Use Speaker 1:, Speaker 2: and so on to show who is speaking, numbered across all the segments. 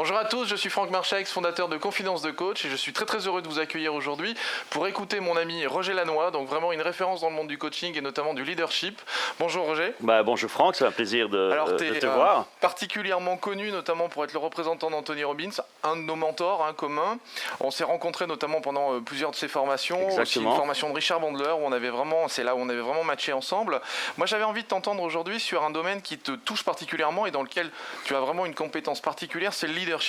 Speaker 1: Bonjour à tous, je suis Franck Marchex, fondateur de Confidence de Coach et je suis très heureux de vous accueillir aujourd'hui pour écouter mon ami Roger Lannoy, donc vraiment une référence dans le monde du coaching et notamment du leadership. Bonjour Roger.
Speaker 2: Bonjour Franck, c'est un plaisir de te voir.
Speaker 1: Particulièrement connu notamment pour être le représentant d'Anthony Robbins, un de nos mentors communs. On s'est rencontrés notamment pendant plusieurs de ses formations,
Speaker 2: Exactement.
Speaker 1: Aussi une formation de Richard Bandler où c'est là où on avait vraiment matché ensemble. Moi j'avais envie de t'entendre aujourd'hui sur un domaine qui te touche particulièrement et dans lequel tu as vraiment une compétence particulière, c'est le leadership.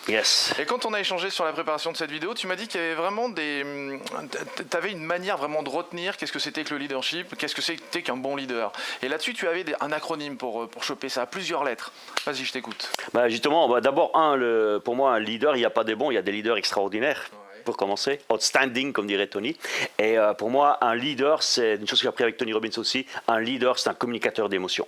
Speaker 2: Yes.
Speaker 1: Et quand on a échangé sur la préparation de cette vidéo, tu m'as dit qu'il y avait vraiment tu avais une manière vraiment de retenir qu'est-ce que c'était que le leadership, qu'est-ce que c'était qu'un bon leader. Et là-dessus, tu avais un acronyme pour choper ça, plusieurs lettres. Vas-y, je t'écoute.
Speaker 2: Justement, d'abord, pour moi, un leader, il n'y a pas des bons, il y a des leaders extraordinaires. Ouais. Pour commencer, outstanding, comme dirait Tony. Et pour moi, un leader, c'est une chose que j'ai appris avec Tony Robbins aussi, un leader, c'est un communicateur d'émotions.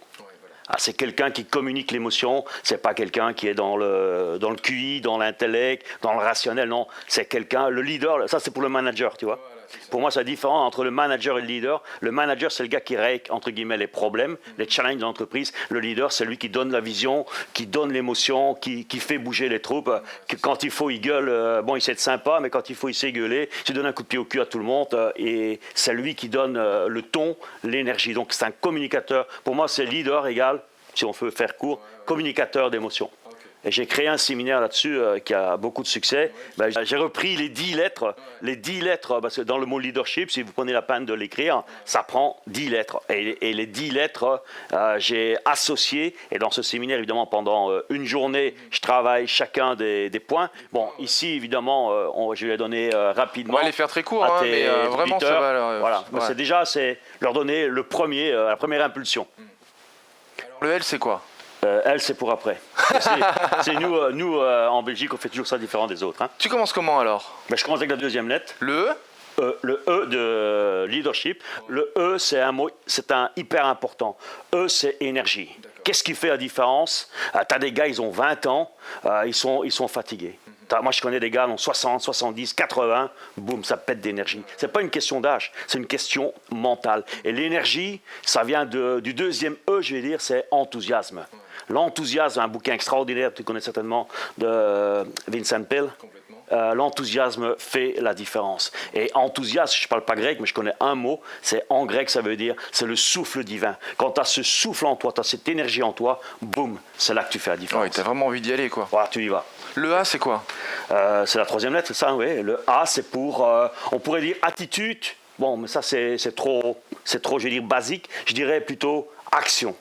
Speaker 2: C'est quelqu'un qui communique l'émotion, c'est pas quelqu'un qui est dans le QI, dans l'intellect, dans le rationnel, non. C'est quelqu'un, le leader, ça c'est pour le manager, tu vois. Voilà, pour moi, c'est différent entre le manager et le leader. Le manager, c'est le gars qui règle, entre guillemets, les problèmes, les challenges de l'entreprise. Le leader, c'est lui qui donne la vision, qui donne l'émotion, qui fait bouger les troupes. Que quand il faut, il gueule. Bon, il sait être sympa, mais quand il faut, il sait gueuler. Il donne un coup de pied au cul à tout le monde. Et c'est lui qui donne le ton, l'énergie. Donc, c'est un communicateur. Pour moi, c'est leader égal, si on veut faire court, communicateur d'émotions. Et j'ai créé un séminaire là-dessus qui a beaucoup de succès. J'ai repris les 10 lettres. Les 10 lettres, parce que dans le mot leadership, si vous prenez la peine de l'écrire, ça prend 10 lettres. Et les 10 lettres, j'ai associé. Et dans ce séminaire, évidemment, pendant une journée, je travaille chacun des points. Bon, ici, évidemment, je vais donner rapidement.
Speaker 1: On va les faire très court, mais vraiment, ça va.
Speaker 2: Voilà. Ouais. C'est leur donner la première impulsion.
Speaker 1: Alors, le L, c'est quoi ?
Speaker 2: Elle, c'est pour après. C'est nous en Belgique, on fait toujours ça différent des autres. Hein.
Speaker 1: Tu commences comment alors ?
Speaker 2: Je commence avec la deuxième lettre.
Speaker 1: Le E ?
Speaker 2: Le E de leadership. Le E, c'est un mot, c'est un hyper important. E, c'est énergie. Qu'est-ce qui fait la différence ? Tu as des gars, ils ont 20 ans, ils sont fatigués. Moi, je connais des gars, ils ont 60, 70, 80, boum, ça pète d'énergie. Ce n'est pas une question d'âge, c'est une question mentale. Et l'énergie, ça vient du deuxième E, je vais dire, c'est enthousiasme. L'enthousiasme, un bouquin extraordinaire, tu connais certainement, de Vincent Peale. L'enthousiasme fait la différence. Et enthousiasme, je ne parle pas grec, mais je connais un mot, c'est en grec, ça veut dire, c'est le souffle divin. Quand tu as ce souffle en toi, tu as cette énergie en toi, boum, c'est là que tu fais la différence.
Speaker 1: Oui, tu as vraiment envie d'y aller, quoi.
Speaker 2: Voilà, tu y vas.
Speaker 1: Le A, c'est quoi ?
Speaker 2: C'est la troisième lettre, c'est ça, oui. Le A, c'est pour, on pourrait dire attitude. Bon, mais ça, c'est trop, je vais dire, basique. Je dirais plutôt action.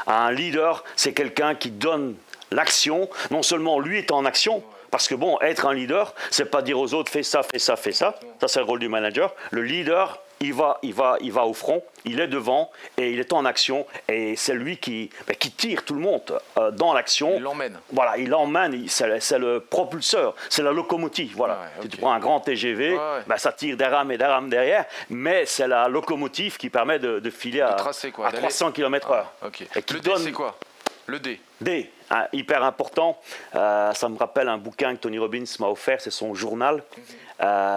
Speaker 2: Un leader, c'est quelqu'un qui donne l'action. Non seulement lui est en action, parce que bon, être un leader, c'est pas dire aux autres, fais ça, fais ça, fais ça. Ça, c'est le rôle du manager. Le leader, il va au front, il est devant et il est en action. Et c'est lui qui tire tout le monde dans l'action.
Speaker 1: Il l'emmène.
Speaker 2: Voilà, il l'emmène, c'est le propulseur, c'est la locomotive. Voilà. Ouais, okay. Si tu prends un grand TGV, ça tire des rames et des rames derrière, mais c'est la locomotive qui permet de filer à 300 km/h.
Speaker 1: Okay. Le D, c'est quoi ? Le D.
Speaker 2: D, hyper important. Ça me rappelle un bouquin que Tony Robbins m'a offert, c'est son journal.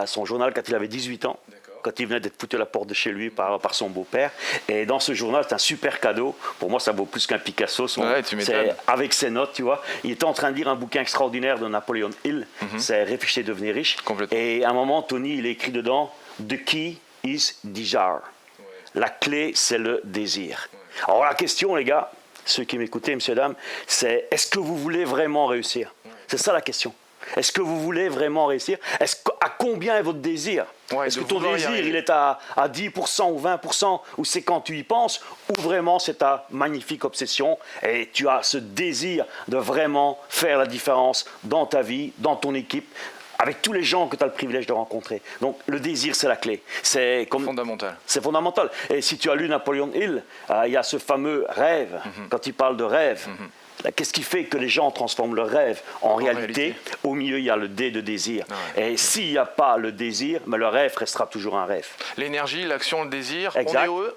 Speaker 2: Son journal quand il avait 18 ans. Quand il venait d'être foutu à la porte de chez lui par son beau-père. Et dans ce journal, c'est un super cadeau. Pour moi, ça vaut plus qu'un Picasso. C'est avec ses notes, tu vois. Il était en train de lire un bouquin extraordinaire de Napoleon Hill. C'est Réfléchir et devenir riche. Et à un moment, Tony, il écrit dedans « The key is desire ». La clé, c'est le désir. Alors la question, les gars, ceux qui m'écoutez, messieurs, dames, c'est est-ce que vous voulez vraiment réussir ? C'est ça la question. Est-ce que vous voulez vraiment réussir ? À combien est votre désir ? Est-ce que ton désir, il est à 10% ou 20% ou c'est quand tu y penses ou vraiment c'est ta magnifique obsession et tu as ce désir de vraiment faire la différence dans ta vie, dans ton équipe, avec tous les gens que tu as le privilège de rencontrer. Donc le désir, c'est la clé. C'est
Speaker 1: fondamental.
Speaker 2: C'est fondamental. Et si tu as lu Napoleon Hill, il y a ce fameux rêve, quand il parle de rêve. Qu'est-ce qui fait que les gens transforment le rêve en réalité ? Au milieu, il y a le D de désir. Et s'il n'y a pas le désir, mais le rêve restera toujours un rêve.
Speaker 1: L'énergie, l'action, le désir,
Speaker 2: exact.
Speaker 1: On est au E.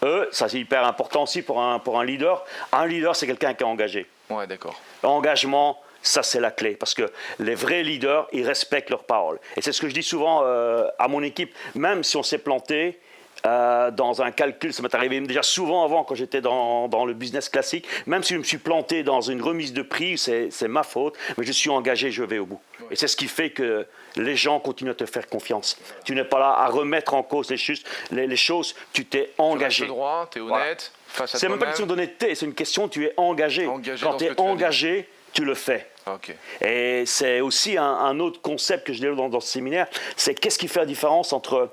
Speaker 2: E, ça c'est hyper important aussi pour un leader. Un leader, c'est quelqu'un qui est engagé.
Speaker 1: Ouais, d'accord.
Speaker 2: L'engagement, ça c'est la clé. Parce que les vrais leaders, ils respectent leurs paroles. Et c'est ce que je dis souvent à mon équipe. Même si on s'est planté, dans un calcul, ça m'est arrivé déjà souvent avant quand j'étais dans le business classique, même si je me suis planté dans une remise de prix, c'est ma faute, mais je suis engagé, je vais au bout. Et c'est ce qui fait que les gens continuent à te faire confiance. Tu n'es pas là à remettre en cause les choses, tu t'es engagé.
Speaker 1: Tu restes droit, tu es honnête, face à
Speaker 2: c'est même pas une question d'honnêteté, c'est une question, tu es engagé. Quand tu es engagé, tu le fais.
Speaker 1: Okay.
Speaker 2: Et c'est aussi un autre concept que je développe dans ce séminaire, c'est qu'est-ce qui fait la différence entre...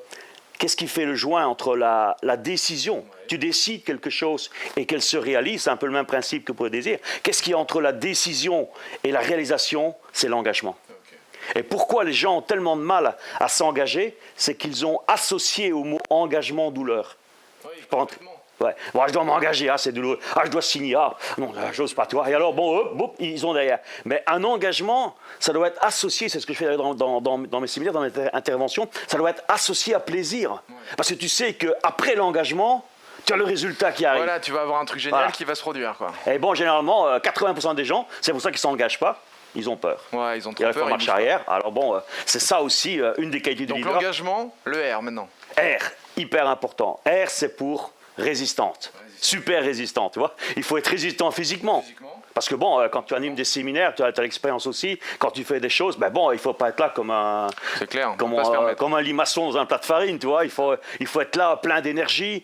Speaker 2: Qu'est-ce qui fait le joint entre la décision? Tu décides quelque chose et qu'elle se réalise, c'est un peu le même principe que pour le désir. Qu'est-ce qui est entre la décision et la réalisation? C'est l'engagement. Okay. Et pourquoi les gens ont tellement de mal à s'engager? C'est qu'ils ont associé au mot engagement douleur.
Speaker 1: Oui,
Speaker 2: ouais. Bon, je dois m'engager, c'est douloureux. Je dois signer, non, j'ose pas, tu vois. Et alors, bon, ils ont derrière. Mais un engagement, ça doit être associé, c'est ce que je fais dans mes séminaires, dans mes interventions, ça doit être associé à plaisir. Ouais. Parce que tu sais qu'après l'engagement, tu as le résultat qui arrive.
Speaker 1: Voilà, tu vas avoir un truc génial qui va se produire, quoi.
Speaker 2: Et bon, généralement, 80% des gens, c'est pour ça qu'ils ne s'engagent pas. Ils ont peur.
Speaker 1: Ouais, ils ont trop peur.
Speaker 2: Ils marche arrière. Alors bon, c'est ça aussi une des qualités du leader.
Speaker 1: Donc l'engagement, le R maintenant.
Speaker 2: R, hyper important. R, c'est pour résistante. Super résistante, tu vois. Il faut être résistant physiquement. Parce que bon, quand tu animes des séminaires, tu as l'expérience aussi. Quand tu fais des choses, il ne faut pas être là comme un...
Speaker 1: C'est clair,
Speaker 2: comme un limaçon dans un plat de farine, tu vois. Il faut être là plein d'énergie.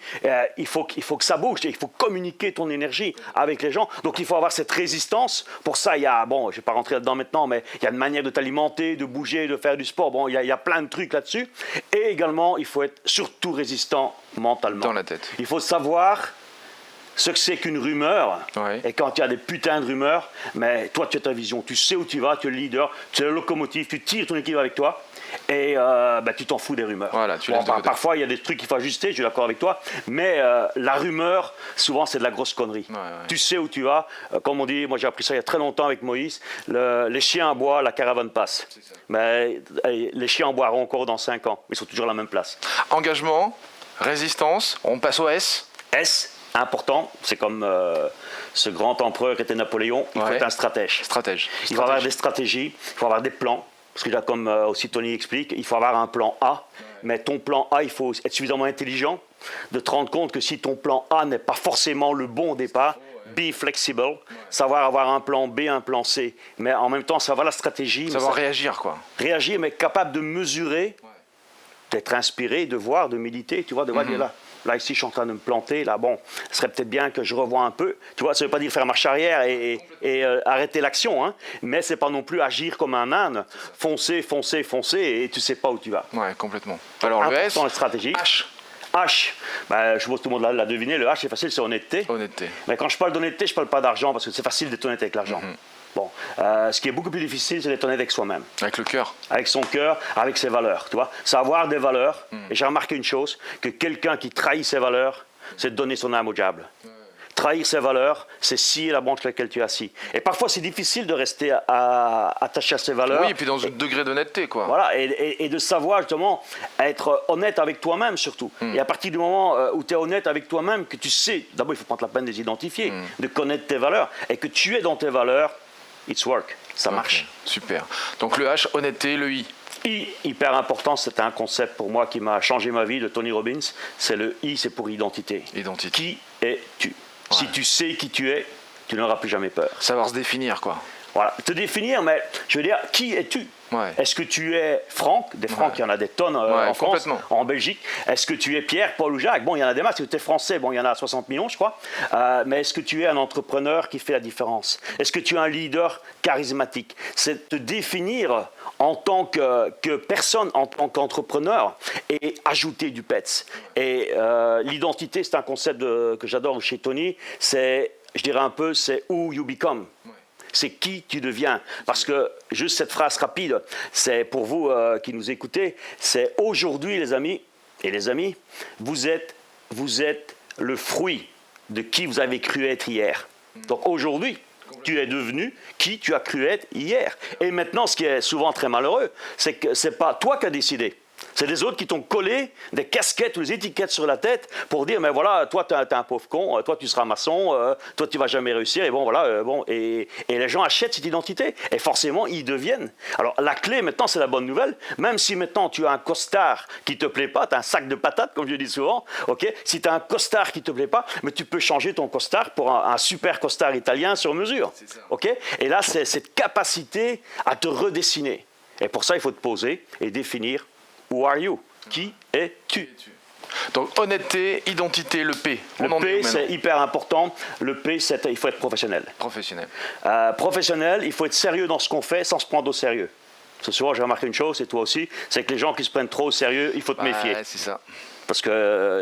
Speaker 2: Il faut que ça bouge. Il faut communiquer ton énergie avec les gens. Donc il faut avoir cette résistance. Pour ça, il y a, je ne vais pas rentrer là-dedans maintenant, mais il y a une manière de t'alimenter, de bouger, de faire du sport. Bon, il y a plein de trucs là-dessus. Et également, il faut être surtout résistant mentalement.
Speaker 1: Dans la tête.
Speaker 2: Il faut savoir ce que c'est qu'une rumeur,
Speaker 1: ouais.
Speaker 2: Et quand il y a des putains de rumeurs, mais toi tu as ta vision, tu sais où tu vas, tu es le leader, tu es le locomotive, tu tires ton équipe avec toi, et tu t'en fous des rumeurs.
Speaker 1: Voilà,
Speaker 2: parfois il y a des trucs qu'il faut ajuster, je suis d'accord avec toi, mais la rumeur, souvent c'est de la grosse connerie. Ouais. Tu sais où tu vas, comme on dit, moi j'ai appris ça il y a très longtemps avec Moïse, les chiens aboient, la caravane passe. Mais les chiens boiront encore dans 5 ans, ils sont toujours à la même place.
Speaker 1: Engagement, résistance, on passe au S.
Speaker 2: S. Important, c'est comme ce grand empereur qui était Napoléon, il faut être un stratège. Il faut avoir des stratégies, il faut avoir des plans, parce que là, comme aussi Tony explique, il faut avoir un plan A, mais ton plan A, il faut être suffisamment intelligent de te rendre compte que si ton plan A n'est pas forcément le bon au départ, be flexible, savoir avoir un plan B, un plan C, mais en même temps savoir la stratégie.
Speaker 1: Savoir réagir, quoi.
Speaker 2: Réagir, mais capable de mesurer, d'être inspiré, de voir, de méditer, tu vois, de voir là. Là, ici, je suis en train de me planter. Là, ce serait peut-être bien que je revoie un peu. Tu vois, ça ne veut pas dire faire marche arrière et arrêter l'action, hein. Mais ce n'est pas non plus agir comme un âne. Foncer, et tu ne sais pas où tu vas.
Speaker 1: Ouais, complètement. Alors, le S,
Speaker 2: la stratégie. H. Je suppose que tout le monde l'a deviné. Le H, c'est facile, c'est honnêteté. Mais quand je parle d'honnêteté, je ne parle pas d'argent parce que c'est facile d'être honnête avec l'argent. Bon, ce qui est beaucoup plus difficile, c'est d'être honnête avec soi-même.
Speaker 1: Avec le cœur.
Speaker 2: Avec son cœur, avec ses valeurs, tu vois. Savoir des valeurs. Et j'ai remarqué une chose, que quelqu'un qui trahit ses valeurs, c'est donner son âme au diable. Trahir ses valeurs, c'est scier la branche sur laquelle tu es assis. Et parfois, c'est difficile de rester attaché à ses valeurs.
Speaker 1: Oui, et puis dans un degré d'honnêteté, quoi.
Speaker 2: Voilà, et de savoir justement être honnête avec toi-même, surtout. Et à partir du moment où tu es honnête avec toi-même, que tu sais, d'abord, il faut prendre la peine de les identifier, de connaître tes valeurs, et que tu es dans tes valeurs, it's work, ça marche.
Speaker 1: Super. Donc le H, honnêteté, le I.
Speaker 2: I, hyper important, c'est un concept pour moi qui m'a changé ma vie, de Tony Robbins. C'est le I, c'est pour identité. Qui es-tu? Si tu sais qui tu es, tu n'auras plus jamais peur.
Speaker 1: Savoir se définir, quoi.
Speaker 2: Voilà, te définir, mais je veux dire, qui es-tu? Est-ce que tu es Franck? Des Franck, il y en a des tonnes en France, en Belgique. Est-ce que tu es Pierre, Paul ou Jacques? Bon, il y en a des masses. Est-ce que tu es français? Bon, il y en a 60 millions, je crois. Mais est-ce que tu es un entrepreneur qui fait la différence? Est-ce que tu es un leader charismatique? C'est te définir en tant que personne, en tant qu'entrepreneur, et ajouter du PETS. Et l'identité, c'est un concept que j'adore chez Tony. C'est, je dirais un peu, c'est who you become. C'est qui tu deviens. Parce que, juste cette phrase rapide, c'est pour vous qui nous écoutez, c'est aujourd'hui, les amis, et les amis, vous êtes le fruit de qui vous avez cru être hier. Donc aujourd'hui, tu es devenu qui tu as cru être hier. Et maintenant, ce qui est souvent très malheureux, c'est que ce n'est pas toi qui as décidé. C'est les autres qui t'ont collé des casquettes ou des étiquettes sur la tête pour dire, mais voilà, toi, t'es un pauvre con, toi, tu seras maçon, toi, tu vas jamais réussir. Et bon, voilà, et les gens achètent cette identité. Et forcément, ils deviennent. Alors, la clé, maintenant, c'est la bonne nouvelle. Même si maintenant, tu as un costard qui te plaît pas, tu as un sac de patates, comme je dis souvent, ok. Si tu as un costard qui te plaît pas, mais tu peux changer ton costard pour un super costard italien sur mesure. Ok. Et là, c'est cette capacité à te redessiner. Et pour ça, il faut te poser et définir who are you? Qui es-tu?
Speaker 1: Donc honnêteté, identité, le P.
Speaker 2: Le P, c'est hyper important. Le P, c'est il faut être professionnel.
Speaker 1: Professionnel.
Speaker 2: Professionnel, il faut être sérieux dans ce qu'on fait sans se prendre au sérieux. Ce soir, j'ai remarqué une chose, et toi aussi, c'est que les gens qui se prennent trop au sérieux, il faut te méfier.
Speaker 1: C'est ça.
Speaker 2: Parce qu'il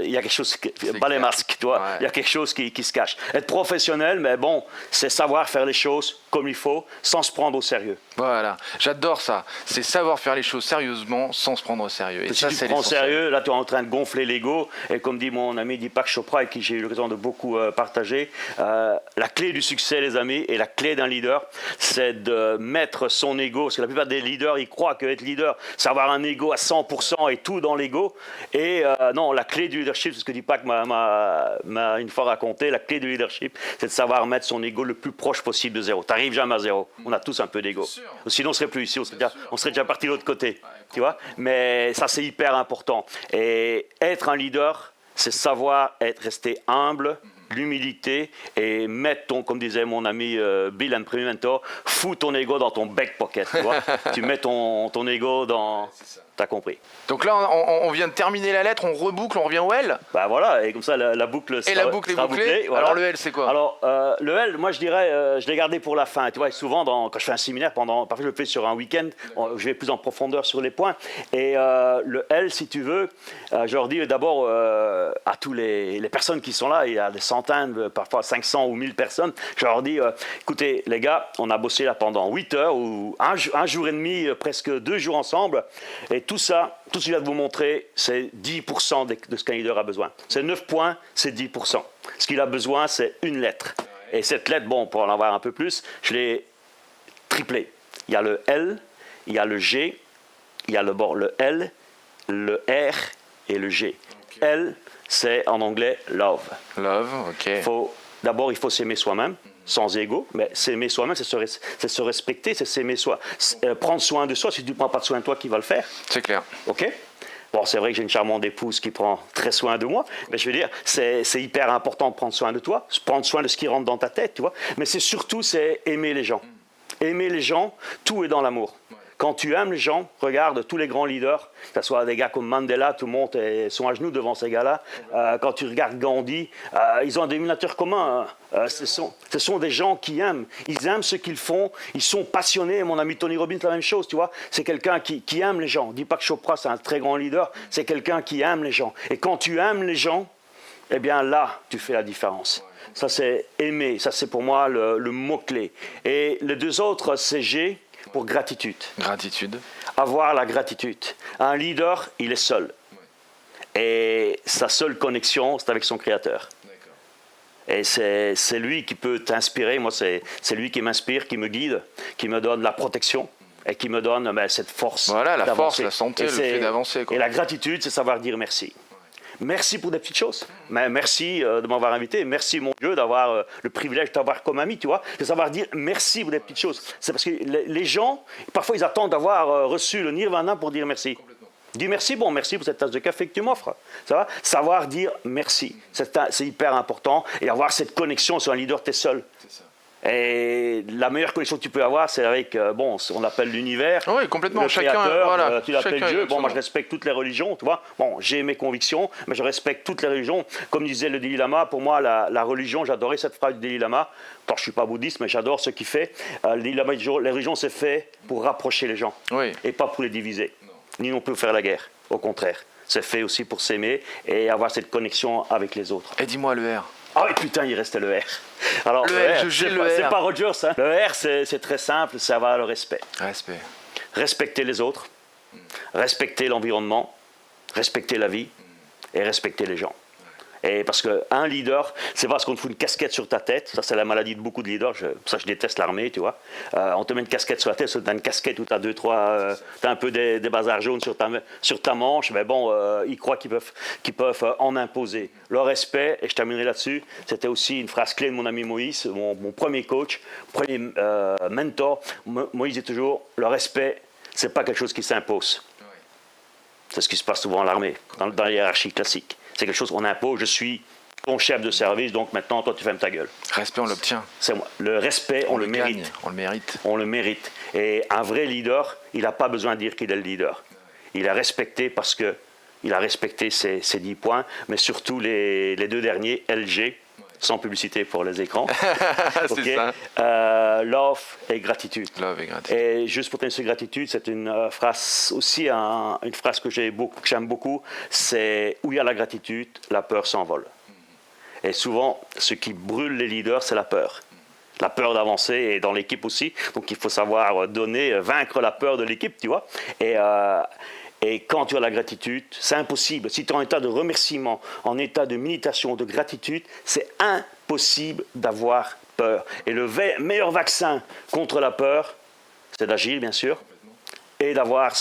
Speaker 2: y a quelque chose, pas les masques, tu vois, il y a quelque chose qui se cache. Être professionnel, mais bon, c'est savoir faire les choses comme il faut, sans se prendre au sérieux.
Speaker 1: Voilà, j'adore ça. C'est savoir faire les choses sérieusement, sans se prendre au sérieux. Et
Speaker 2: si
Speaker 1: ça,
Speaker 2: tu
Speaker 1: c'est
Speaker 2: te prends au sérieux, là, tu es en train de gonfler l'ego. Et comme dit mon ami Deepak Chopra, avec qui j'ai eu l'occasion de beaucoup partager, la clé du succès, les amis, et la clé d'un leader, c'est de mettre son ego. Parce que la plupart des leaders, ils croient qu'être leader, c'est avoir un ego à 100% et tout dans l'ego. Et non, la clé du leadership, c'est ce que Deepak m'a une fois raconté, la clé du leadership, c'est de savoir mettre son ego le plus proche possible de zéro. Tu n'arrives jamais à zéro. On a tous un peu d'ego. Sinon, on ne serait plus ici, on serait déjà parti de l'autre côté. Tu vois. Mais ça, c'est hyper important. Et être un leader, c'est savoir rester humble, l'humilité, et mettre ton, comme disait mon ami Bill Imprimento, fous ton ego dans ton back pocket. Tu vois. Tu mets ton ego dans... T'as compris.
Speaker 1: Donc là, on vient de terminer la lettre, on reboucle, on revient au L.
Speaker 2: Bah voilà, et comme ça, la boucle sera,
Speaker 1: et la boucle est bouclée.
Speaker 2: Voilà.
Speaker 1: Alors le L, c'est quoi?
Speaker 2: Alors, le L, moi je dirais, je l'ai gardé pour la fin. Tu vois, souvent, quand je fais un séminaire, parfois je le fais sur un week-end, je vais plus en profondeur sur les points. Et le L, si tu veux, je leur dis d'abord à tous les personnes qui sont là, il y a des centaines, parfois 500 ou 1000 personnes, je leur dis, écoutez les gars, on a bossé là pendant 8 heures, ou un jour et demi, presque 2 jours ensemble, et tout ça, tout ce que je viens de vous montrer, c'est 10% de ce qu'un leader a besoin. C'est 9 points, c'est 10%. Ce qu'il a besoin, c'est une lettre. Et cette lettre, bon, pour en avoir un peu plus, je l'ai triplée. Il y a le L, il y a le G, il y a le L, le R et le G. Okay. L, c'est en anglais love.
Speaker 1: Love, ok.
Speaker 2: D'abord, il faut s'aimer soi-même, sans ego, mais s'aimer soi-même, c'est se respecter, c'est s'aimer soi. Prendre soin de soi, si tu ne prends pas soin de toi, qui va le faire?
Speaker 1: C'est clair.
Speaker 2: Ok. Bon, c'est vrai que j'ai une charmante épouse qui prend très soin de moi, mais je veux dire, c'est hyper important de prendre soin de toi, prendre soin de ce qui rentre dans ta tête, tu vois. Mais c'est surtout, c'est aimer les gens. Aimer les gens, tout est dans l'amour. Quand tu aimes les gens, regarde tous les grands leaders, que ce soit des gars comme Mandela, tout le monde sont à genoux devant ces gars-là. Quand tu regardes Gandhi, ils ont un dénominateur commun. Ce sont des gens qui aiment. Ils aiment ce qu'ils font. Ils sont passionnés. Mon ami Tony Robbins, la même chose, tu vois. C'est quelqu'un qui aime les gens. Deepak Chopra, c'est un très grand leader. C'est quelqu'un qui aime les gens. Et quand tu aimes les gens, eh bien là, tu fais la différence. Ça, c'est aimer. Ça, c'est pour moi le mot-clé. Et les deux autres, c'est G. Pour gratitude.
Speaker 1: Gratitude.
Speaker 2: Avoir la gratitude. Un leader, il est seul. Et sa seule connexion, c'est avec son créateur. Et c'est lui qui peut t'inspirer. Moi, c'est lui qui m'inspire, qui me guide, qui me donne la protection et qui me donne cette force.
Speaker 1: Voilà, la force, la santé, le fait d'avancer.
Speaker 2: Et la gratitude, c'est savoir dire merci. Merci pour des petites choses. Mais merci de m'avoir invité. Merci, mon Dieu, d'avoir le privilège de t'avoir comme ami, tu vois. De savoir dire merci pour des petites choses. C'est parce que les gens, parfois, ils attendent d'avoir reçu le nirvana pour dire merci. Dis merci, bon, merci pour cette tasse de café que tu m'offres. Ça va? Savoir dire merci. C'est hyper important. Et avoir cette connexion sur un leader, tu es seul. C'est ça. Et la meilleure connexion que tu peux avoir, c'est avec, on appelle l'univers.
Speaker 1: Oui, complètement.
Speaker 2: Le créateur,
Speaker 1: voilà,
Speaker 2: tu l'appelles Dieu. Bon, moi, je respecte toutes les religions, tu vois. Bon, j'ai mes convictions, mais je respecte toutes les religions. Comme disait le Dalai Lama, pour moi, la religion, j'adorais cette phrase du Dalai Lama. Je ne suis pas bouddhiste, mais j'adore ce qu'il fait. Le Dalai Lama dit, les religions, c'est fait pour rapprocher les gens, et pas pour les diviser, ni non plus pour faire la guerre. Au contraire, c'est fait aussi pour s'aimer et avoir cette connexion avec les autres.
Speaker 1: Et dis-moi le R.
Speaker 2: Ah oui, putain, il restait le R. Alors,
Speaker 1: le R,
Speaker 2: c'est pas Rogers. Hein. Le R, c'est très simple, c'est avoir le respect.
Speaker 1: Respect.
Speaker 2: Respecter les autres, respecter l'environnement, respecter la vie et respecter les gens. Et parce qu'un leader, c'est parce qu'on te fout une casquette sur ta tête. Ça, c'est la maladie de beaucoup de leaders. Pour ça, je déteste l'armée, tu vois. On te met une casquette sur la tête, tu as une casquette où tu as deux, trois... tu as un peu des bazars jaunes sur ta manche. Mais bon, ils croient qu'ils peuvent en imposer. Le respect, et je terminerai là-dessus, c'était aussi une phrase clé de mon ami Moïse, mon premier coach, premier mentor. Moïse dit toujours, le respect, c'est pas quelque chose qui s'impose. C'est ce qui se passe souvent à l'armée, dans la hiérarchie classique. C'est quelque chose qu'on impose, je suis ton chef de service, donc maintenant, toi, tu fermes ta gueule.
Speaker 1: Respect, on l'obtient.
Speaker 2: C'est moi. Le respect, on le mérite.
Speaker 1: On le mérite.
Speaker 2: On le mérite. Et un vrai leader, il n'a pas besoin de dire qu'il est le leader. Il a respecté parce qu'il a respecté ses 10 points, mais surtout les deux derniers, LG, sans publicité pour les écrans.
Speaker 1: C'est ça.
Speaker 2: Love et gratitude.
Speaker 1: Love et gratitude.
Speaker 2: Et juste pour tenir sur gratitude, c'est une phrase aussi, une phrase que j'aime beaucoup, c'est où il y a la gratitude, la peur s'envole. Et souvent, ce qui brûle les leaders, c'est la peur. La peur d'avancer et dans l'équipe aussi. Donc il faut savoir vaincre la peur de l'équipe, tu vois. Et quand tu as la gratitude, c'est impossible. Si tu es en état de remerciement, en état de méditation, de gratitude, c'est impossible d'avoir peur. Et le meilleur vaccin contre la peur, c'est d'agir, bien sûr, et d'avoir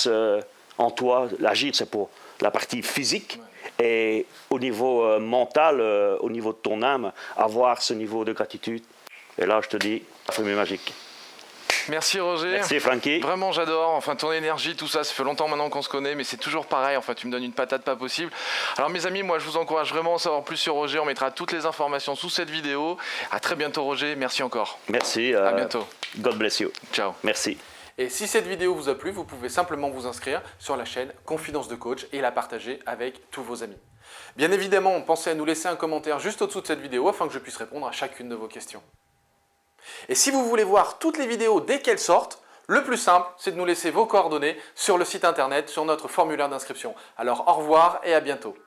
Speaker 2: en toi, l'agir, c'est pour la partie physique, et au niveau mental, au niveau de ton âme, avoir ce niveau de gratitude. Et là, je te dis, la fumée magique.
Speaker 1: Merci Roger.
Speaker 2: Merci Francky.
Speaker 1: Vraiment j'adore, enfin ton énergie, tout ça, ça fait longtemps maintenant qu'on se connaît, mais c'est toujours pareil, enfin tu me donnes une patate pas possible. Alors mes amis, moi je vous encourage vraiment à en savoir plus sur Roger, on mettra toutes les informations sous cette vidéo. À très bientôt Roger, merci encore.
Speaker 2: Merci.
Speaker 1: À bientôt.
Speaker 2: God bless you.
Speaker 1: Ciao.
Speaker 2: Merci.
Speaker 3: Et si cette vidéo vous a plu, vous pouvez simplement vous inscrire sur la chaîne Confidence de Coach et la partager avec tous vos amis. Bien évidemment, pensez à nous laisser un commentaire juste au-dessous de cette vidéo afin que je puisse répondre à chacune de vos questions. Et si vous voulez voir toutes les vidéos dès qu'elles sortent, le plus simple, c'est de nous laisser vos coordonnées sur le site internet, sur notre formulaire d'inscription. Alors au revoir et à bientôt.